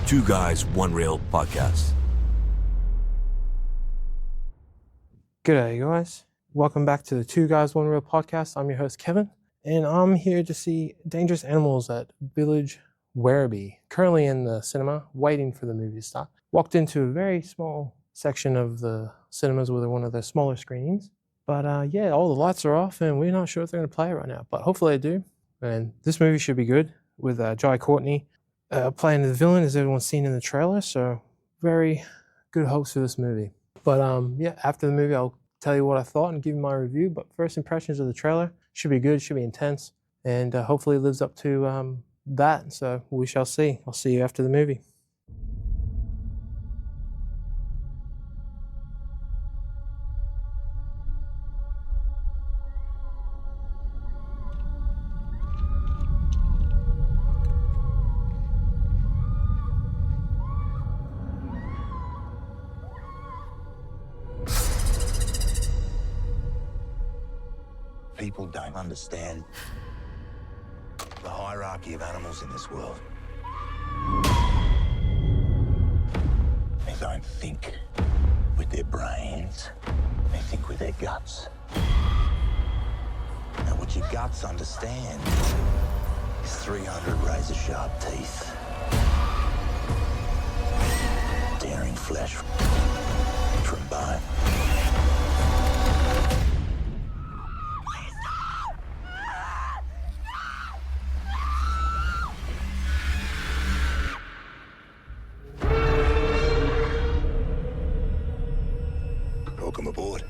Two Guys, One Reel podcast. G'day guys, welcome back to the Two Guys One Reel podcast. I'm your host Kevin, and I'm here to see Dangerous Animals at Village Werribee. Currently in the cinema, waiting for the movie to start. Walked into a very small section of the cinemas with one of the smaller screens. But yeah, all the lights are off and we're not sure if they're going to play it right now, but hopefully they do. And this movie should be good with Jai Courtney playing the villain, as everyone's seen in the trailer, so very good hopes for this movie. But yeah, after the movie, I'll tell you what I thought and give you my review. But first impressions of the trailer should be good, should be intense, and hopefully it lives up to that. So we shall see. I'll see you after the movie. People don't understand the hierarchy of animals in this world. They don't think with their brains, they think with their guts. Now, what your guts understand is 300 razor-sharp teeth, tearing flesh from bone. Welcome aboard.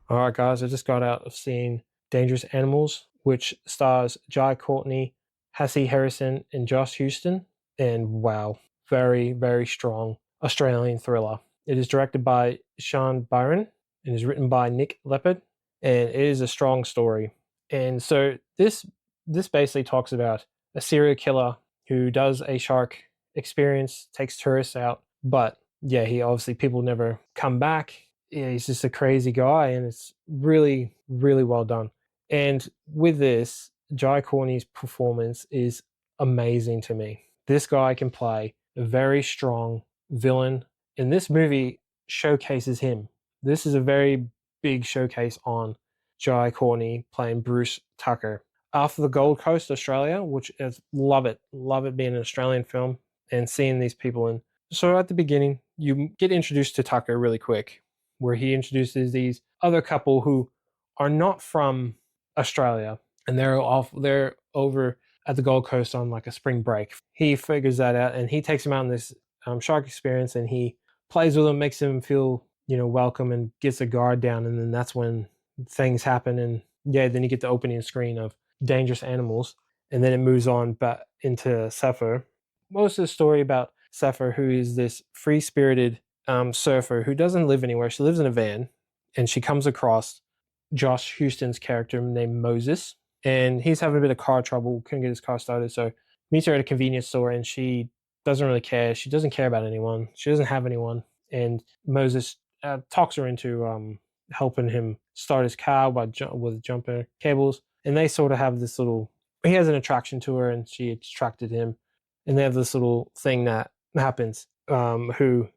Alright guys, I just got out of seeing Dangerous Animals, which stars Jai Courtney, Hassie Harrison, and Josh Houston. And wow, very, very strong Australian thriller. It is directed by Sean Byron and is written by Nick Leppard, and it is a strong story. And so this basically talks about a serial killer who does a shark experience, takes tourists out, but yeah, he obviously, people never come back. Yeah, he's just a crazy guy, and it's really, really well done. And with this, Jai Courtney's performance is amazing to me. This guy can play a very strong villain, and this movie showcases him. This is a very big showcase on Jai Courtney playing Bruce Tucker. After the Gold Coast, Australia, which is love it being an Australian film and seeing these people in. So at the beginning, you get introduced to Tucker really quick, where he introduces these other couple who are not from Australia, and they're over at the Gold Coast on like a spring break. He figures that out, and he takes them out on this shark experience, and he plays with them, makes them feel, welcome, and gets a guard down, and then that's when things happen. And yeah, then you get the opening screen of Dangerous Animals, and then it moves on back into Zephyr. Most of the story about Zephyr, who is this free-spirited surfer who doesn't live anywhere. She lives in a van, and she comes across Josh Houston's character named Moses, and he's having a bit of car trouble, couldn't get his car started, so meets her at a convenience store, and she doesn't really care. She doesn't care about anyone. She doesn't have anyone, and Moses talks her into helping him start his car with jumper cables, and they sort of have this little, he has an attraction to her, and she attracted him, and they have this little thing that happens, who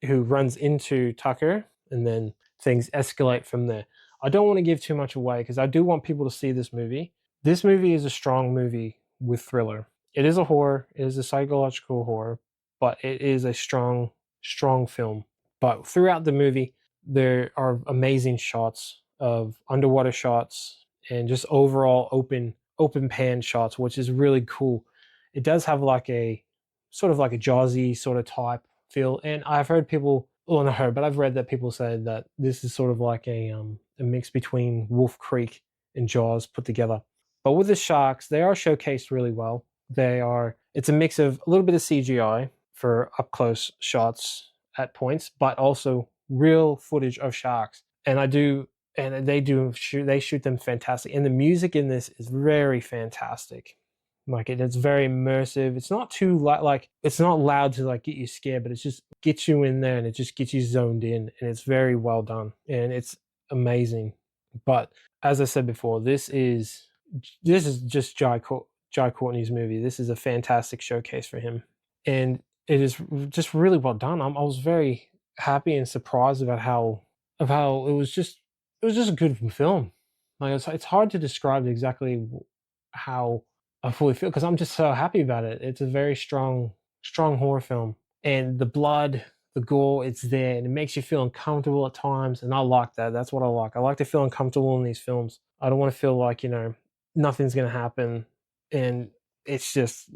runs into Tucker, and then things escalate from there. I don't want to give too much away because I do want people to see this movie. This movie is a strong movie with thriller. It is a horror, it is a psychological horror, but it is a strong, strong film. But throughout the movie, there are amazing shots of underwater shots and just overall open pan shots, which is really cool. It does have like a sort of like a Jaws-y sort of type feel, and I've heard people, well, not heard, but I've read that people say that this is sort of like a mix between Wolf Creek and Jaws put together. But with the sharks, they are showcased really well. It's a mix of a little bit of CGI for up close shots at points, but also real footage of sharks. And they shoot them fantastic. And the music in this is very fantastic. Like it's very immersive. It's not too like it's not loud to like get you scared, but it just gets you in there and it just gets you zoned in, and it's very well done and it's amazing. But as I said before, this is just Jai Courtney's movie. This is a fantastic showcase for him, and it is just really well done. I was very happy and surprised about how it was just a good film. Like it's hard to describe exactly how I fully feel because I'm just so happy about it. It's a very strong horror film, and the blood, the gore, it's there, and it makes you feel uncomfortable at times. And I like that. That's what I like. I like to feel uncomfortable in these films. I don't want to feel like nothing's gonna happen, and it's just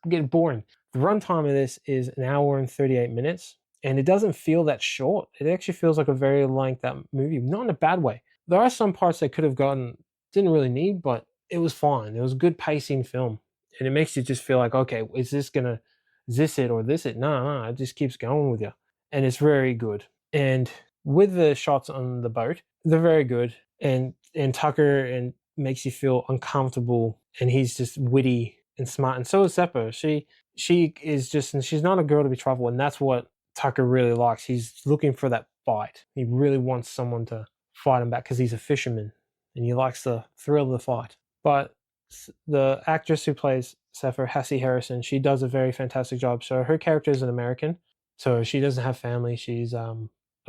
get boring. The runtime of this is an hour and 38 minutes, and it doesn't feel that short. It actually feels like a very length movie, not in a bad way. There are some parts that could have didn't really need, but it was fine. It was a good pacing film, and it makes you just feel like, okay, is this it or this it? No, it just keeps going with you, and it's very good. And with the shots on the boat, they're very good, and Tucker and makes you feel uncomfortable, and he's just witty and smart, and so is Zephyr. She is just, and she's not a girl to be trifled, and that's what Tucker really likes. He's looking for that fight. He really wants someone to fight him back because he's a fisherman, and he likes the thrill of the fight. But the actress who plays Zephyr, Hassie Harrison, she does a very fantastic job. So her character is an American, so she doesn't have family. She's a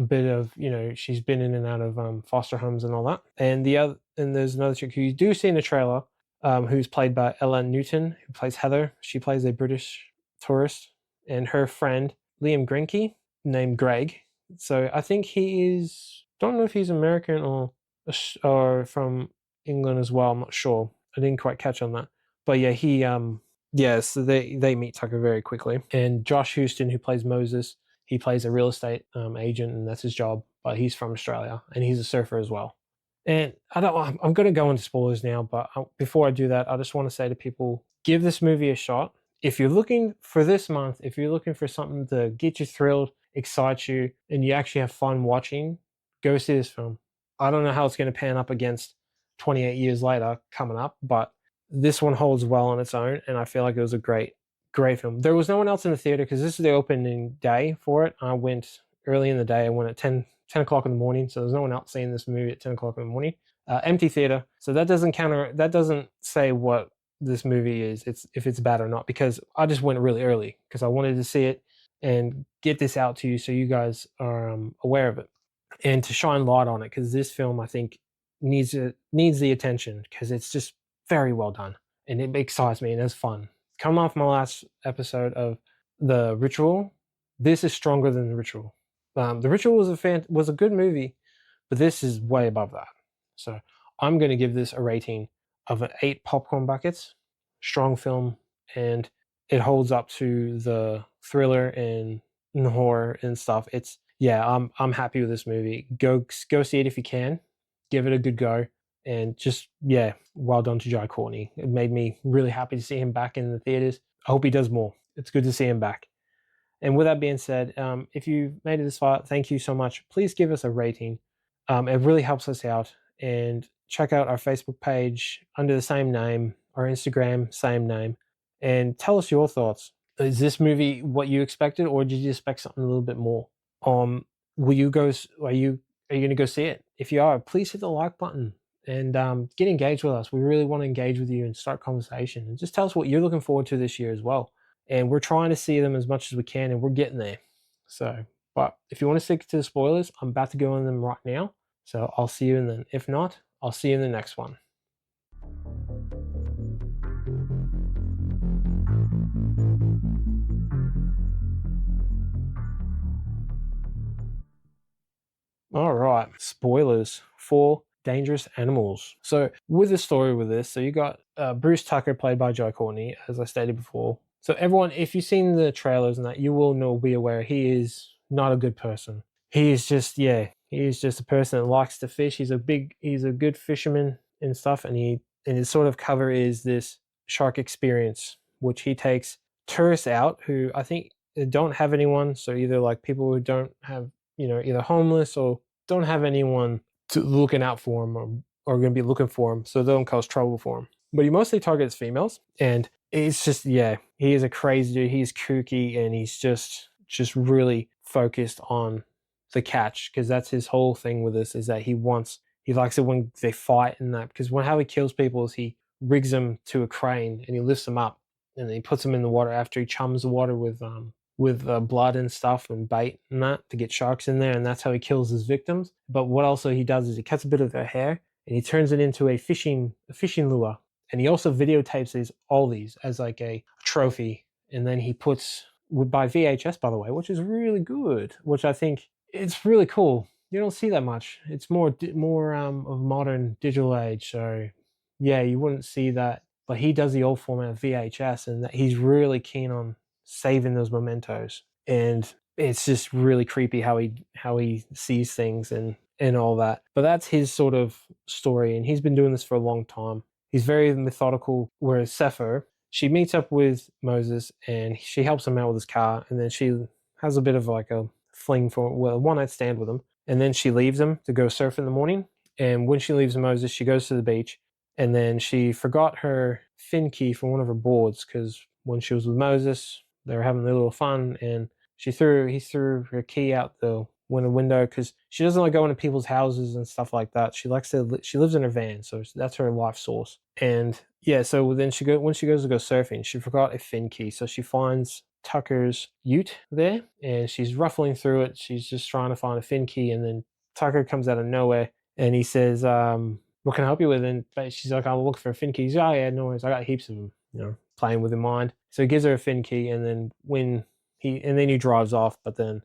bit of she's been in and out of foster homes and all that. And there's another chick who you do see in the trailer, who's played by Ella Newton, who plays Heather. She plays a British tourist, and her friend Liam Grinke, named Greg. So I think don't know if he's American or from England as well. I'm not sure. I didn't quite catch on that. But yeah, so they meet Tucker very quickly. And Josh Houston, who plays Moses, he plays a real estate agent, and that's his job. But he's from Australia, and he's a surfer as well. And I'm going to go into spoilers now, but before I do that, I just want to say to people, give this movie a shot. If you're looking for this month, if you're looking for something to get you thrilled, excite you, and you actually have fun watching, go see this film. I don't know how it's going to pan up against 28 years later coming up, but this one holds well on its own, and I feel like it was a great film. There was no one else in the theater because this is the opening day for it. I went early in the day. I went at 10 o'clock in the morning, so there's no one else seeing this movie at 10 o'clock in the morning. Empty theater, so that doesn't say what this movie is, if it's bad or not, because I just went really early because I wanted to see it and get this out to you so you guys are aware of it and to shine light on it, because this film, I think, needs the attention because it's just very well done and it excites me and it's fun. Coming off my last episode of The Ritual, this is stronger than The Ritual. The Ritual was a good movie, but this is way above that. So I'm going to give this a rating of 8 popcorn buckets. Strong film, and it holds up to the thriller and horror and stuff. I'm happy with this movie. Go see it if you can. Give it a good go, and just well done to Jai Courtney. It made me really happy to see him back in the theaters. I hope he does more. It's good to see him back. And with that being said, if you made it this far, thank you so much. Please give us a rating. It really helps us out. And check out our Facebook page under the same name, our Instagram, same name, and tell us your thoughts. Is this movie what you expected, or did you expect something a little bit more? Will you go? Are you going to go see it? If you are, please hit the like button and get engaged with us. We really want to engage with you and start conversation, and just tell us what you're looking forward to this year as well. And we're trying to see them as much as we can, and we're getting there. So, but if you want to stick to the spoilers, I'm about to go in them right now. So I'll see you in the, if not, I'll see you in the next one. All right, spoilers for Dangerous Animals. So with the story with this, so you got Bruce Tucker, played by Jai Courtney, as I stated before. So everyone, if you've seen the trailers and that, you will be aware he is not a good person. He is just a person that likes to fish. He's a good fisherman and stuff, and his sort of cover is this shark experience, which he takes tourists out who I think don't have anyone. So either like people who don't have, either homeless or don't have anyone looking out for him or going to be looking for him, so they don't cause trouble for him. But he mostly targets females, and it's just, he is a crazy dude. He's kooky, and he's just really focused on the catch, because that's his whole thing with this, is that he likes it when they fight and that, because how he kills people is he rigs him to a crane and he lifts him up and then he puts him in the water after he chums the water with blood and stuff and bait and that to get sharks in there, and that's how he kills his victims. But what also he does is he cuts a bit of their hair and he turns it into a fishing lure, and he also videotapes all these as like a trophy, and then he puts by VHS, by the way, which is really good, which I think it's really cool. You don't see that much. It's more of modern digital age, so yeah, you wouldn't see that. But he does the old format of VHS, and that he's really keen on saving those mementos. And it's just really creepy how he sees things and all that. But that's his sort of story, and he's been doing this for a long time. He's very methodical, whereas Zephyr, she meets up with Moses and she helps him out with his car, and then she has a bit of like a fling for a one-night stand with him, and then she leaves him to go surf in the morning. And when she leaves Moses, she goes to the beach, and then she forgot her fin key from one of her boards, because when she was with Moses, they were having their little fun, and he threw her key out the window because she doesn't like going to people's houses and stuff like that. She lives in her van, so that's her life source. And yeah, so then when she goes to go surfing, she forgot a fin key, so she finds Tucker's ute there, and she's ruffling through it. She's just trying to find a fin key, and then Tucker comes out of nowhere, and he says, "What can I help you with?" And she's like, "I'll look for a fin key." He's like, "Oh yeah, no worries. I got heaps of them." Playing with her mind. So he gives her a fin key, and then he drives off. But then,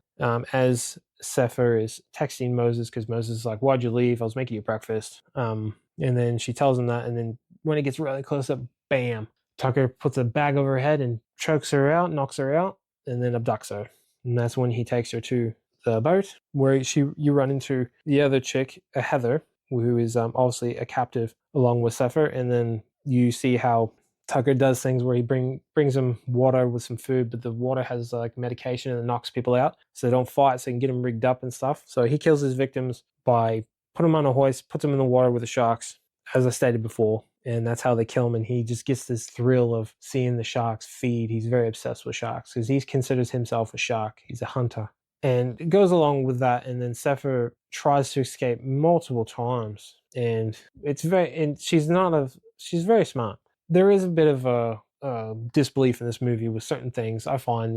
as Zephyr is texting Moses, because Moses is like, "Why'd you leave? I was making you breakfast." And then she tells him that, and then when it gets really close up, bam! Tucker puts a bag over her head and chokes her out, knocks her out, and then abducts her. And that's when he takes her to the boat, where you run into the other chick, Heather, who is obviously a captive along with Zephyr, and then you see how Tucker does things where he brings them water with some food, but the water has like medication and it knocks people out, so they don't fight, so he can get them rigged up and stuff. So he kills his victims by putting them on a hoist, puts them in the water with the sharks, as I stated before, and that's how they kill him. And he just gets this thrill of seeing the sharks feed. He's very obsessed with sharks because he considers himself a shark. He's a hunter. And it goes along with that, and then Zephyr tries to escape multiple times, and she's very smart. There is a bit of a disbelief in this movie with certain things, I find,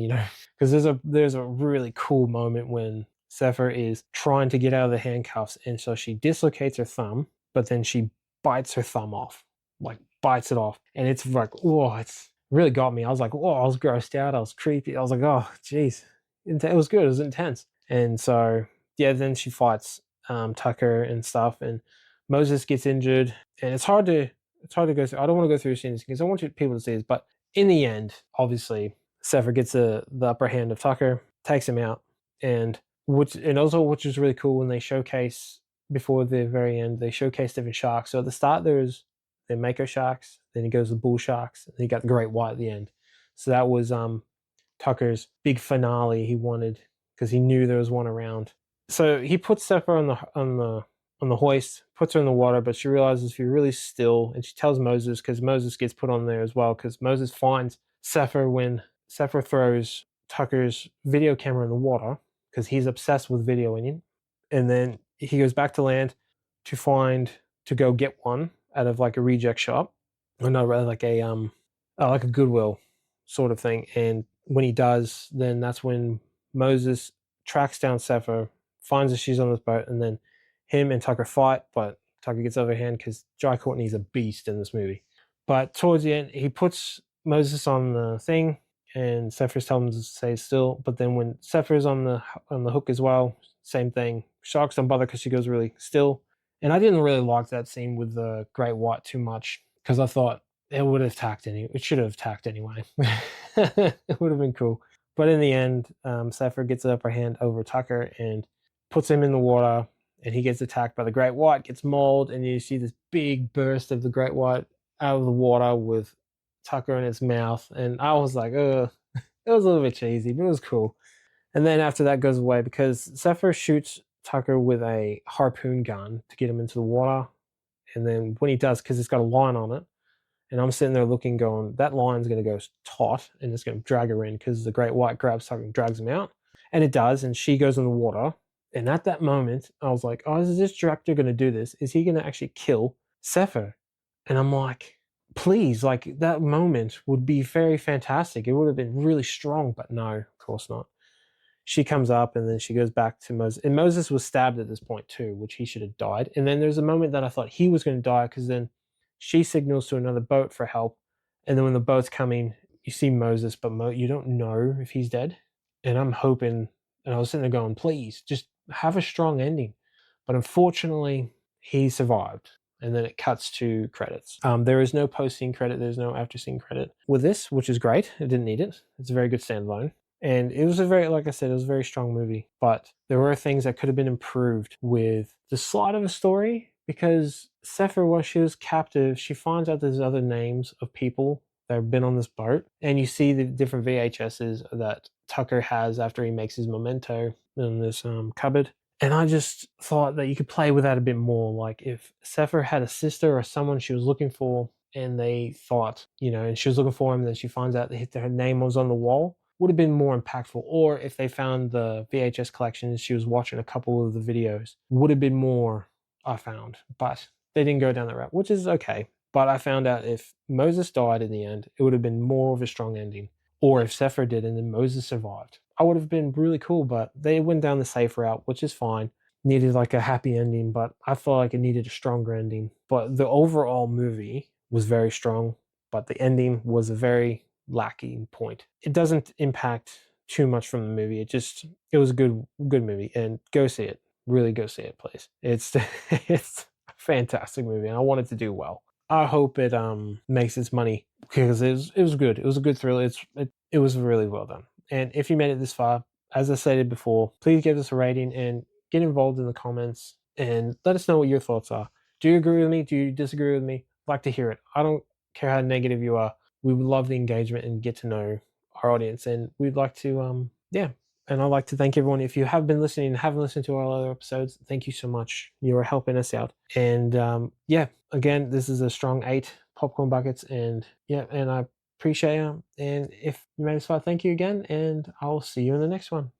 because there's a really cool moment when Zephyr is trying to get out of the handcuffs, and so she dislocates her thumb, but then she bites her thumb off, like bites it off, and it's like, oh, it's really got me. I was like, oh, I was grossed out, I was creepy, I was like, oh, jeez, it was good, it was intense. And so yeah, then she fights Tucker and stuff, and Moses gets injured, and it's hard to go through. I don't want to go through scenes because I want people to see this, but in the end, obviously, Zephyr gets the upper hand of Tucker, takes him out, and which is really cool when they showcase, before the very end, they showcase different sharks. So at the start there's the mako sharks, then he goes to bull sharks, and he got the great white at the end. So that was Tucker's big finale he wanted, because he knew there was one around. So he puts Zephyr on the hoist, puts her in the water, but she realizes if you're really still, and she tells Moses, because Moses gets put on there as well, because Moses finds Zephyr when Zephyr throws Tucker's video camera in the water, because he's obsessed with videoing it. And then he goes back to land to go get one out of like a reject shop, or not, rather like a Goodwill sort of thing. And when he does, then that's when Moses tracks down Zephyr, finds that she's on this boat, and then him and Tucker fight, but Tucker gets over hand because Jai Courtney's a beast in this movie. But towards the end, he puts Moses on the thing, and Zephyr's telling him to stay still. But then when Zephyr's on the hook as well, same thing. Sharks don't bother because she goes really still. And I didn't really like that scene with the great white too much, because I thought it should have attacked anyway. It would have been cool. But in the end, Zephyr gets the upper hand over Tucker and puts him in the water, and he gets attacked by the great white, gets mauled, and you see this big burst of the great white out of the water with Tucker in its mouth. And I was like, it was a little bit cheesy, but it was cool. And then after that goes away, because Zephyr shoots Tucker with a harpoon gun to get him into the water. And then when he does, because it's got a line on it, and I'm sitting there looking, going, that line's going to go taut, and it's going to drag her in, because the great white grabs Tucker and drags him out. And it does, and she goes in the water. And at that moment, I was like, oh, is this director going to do this? Is he going to actually kill Zephyr? And I'm like, please, like that moment would be very fantastic. It would have been really strong, but no, of course not. She comes up and then she goes back to Moses. And Moses was stabbed at this point too, which he should have died. And then there's a moment that I thought he was going to die because then she signals to another boat for help. And then when the boat's coming, you see Moses, but you don't know if he's dead. And I'm hoping, and I was sitting there going, please, just have a strong ending. But unfortunately, he survived. And then it cuts to credits. There is no post-scene credit. There's no after-scene credit with this, which is great. I didn't need it. It's a very good standalone. And it was like I said, it was a very strong movie. But there were things that could have been improved with the slot of a story, because Zephyr, while she was captive, she finds out there's other names of people that have been on this boat. And you see the different VHSs that Tucker has after he makes his memento in this cupboard. And I just thought that you could play with that a bit more. Like if Zephyr had a sister or someone she was looking for, and they thought, and she was looking for him, and then she finds out that her name was on the wall, would have been more impactful. Or if they found the VHS collection and she was watching a couple of the videos, would have been more, I found. But they didn't go down that route, which is okay. But I found out if Moses died in the end, it would have been more of a strong ending. Or if Zephyr did and then Moses survived, I would have been really cool. But they went down the safe route, which is fine. Needed like a happy ending, but I felt like it needed a stronger ending. But the overall movie was very strong, but the ending was a very lacking point. It doesn't impact too much from the movie. It was a good movie, and go see it. Really go see it, please. It's it's a fantastic movie, and I want it to do well. I hope it makes its money, because it was good. It was a good thriller. It was really well done. And if you made it this far, as I stated before, please give us a rating and get involved in the comments and let us know what your thoughts are. Do you agree with me? Do you disagree with me? I'd like to hear it. I don't care how negative you are. We would love the engagement and get to know our audience. And we'd like to, And I'd like to thank everyone. If you have been listening and haven't listened to our other episodes, thank you so much. You are helping us out. And again, this is a strong 8 popcorn buckets. And I appreciate it. And if you made this far, thank you again. And I'll see you in the next one.